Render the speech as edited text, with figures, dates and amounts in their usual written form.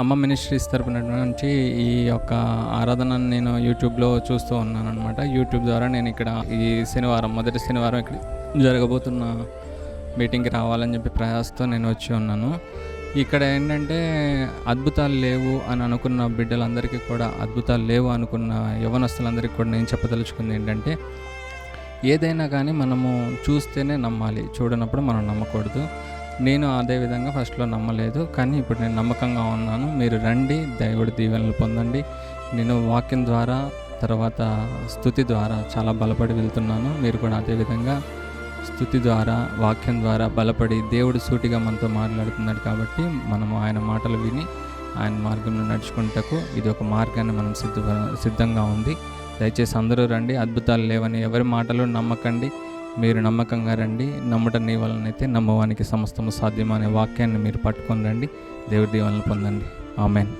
అమ్మ మినిస్ట్రీస్ తరపున నుంచి ఈ యొక్క ఆరాధనను నేను యూట్యూబ్లో చూస్తూ ఉన్నానన్నమాట. యూట్యూబ్ ద్వారా నేను ఇక్కడ ఈ శనివారం, మొదటి శనివారం ఇక్కడ జరగబోతున్న మీటింగ్కి రావాలని చెప్పి ప్రయాసతో నేను వచ్చి ఉన్నాను. ఇక్కడ ఏంటంటే అద్భుతాలు లేవు అని అనుకున్న బిడ్డలందరికీ కూడా, అద్భుతాలు లేవు అనుకున్న యవనస్తులందరికీ కూడా నేను చెప్పదలుచుకుంది ఏంటంటే, ఏదైనా కానీ మనము చూస్తేనే నమ్మాలి, చూడనప్పుడు మనం నమ్మకూడదు. నేను అదే విధంగా ఫస్ట్లో నమ్మలేదు, కానీ ఇప్పుడు నేను నమ్మకంగా ఉన్నాను. మీరు రండి, దేవుడి దీవెనలు పొందండి. నేను వాక్యం ద్వారా, తర్వాత స్తుతి ద్వారా చాలా బలపడి వెళ్తున్నాను. మీరు కూడా అదేవిధంగా స్తుతి ద్వారా, వాక్యం ద్వారా బలపడి, దేవుడు సూటిగా మనతో మాట్లాడుతున్నాడు కాబట్టి మనము ఆయన మాటలు విని ఆయన మార్గంలో నడుచుకుంటకు ఇది ఒక మార్గాన్ని మనం సిద్ధంగా ఉంది. దయచేసి అందరూ రండి. అద్భుతాలు లేవని ఎవరి మాటలు నమ్మకండి, మీరు నమ్మకంగా రండి. నమ్ముట నీ వలనైతే నమ్మవానికి సమస్తము సాధ్యమనే వాక్యాన్ని మీరు పట్టుకొని రండి. దేవుడి దీవెనలు పొందండి. ఆమేన్.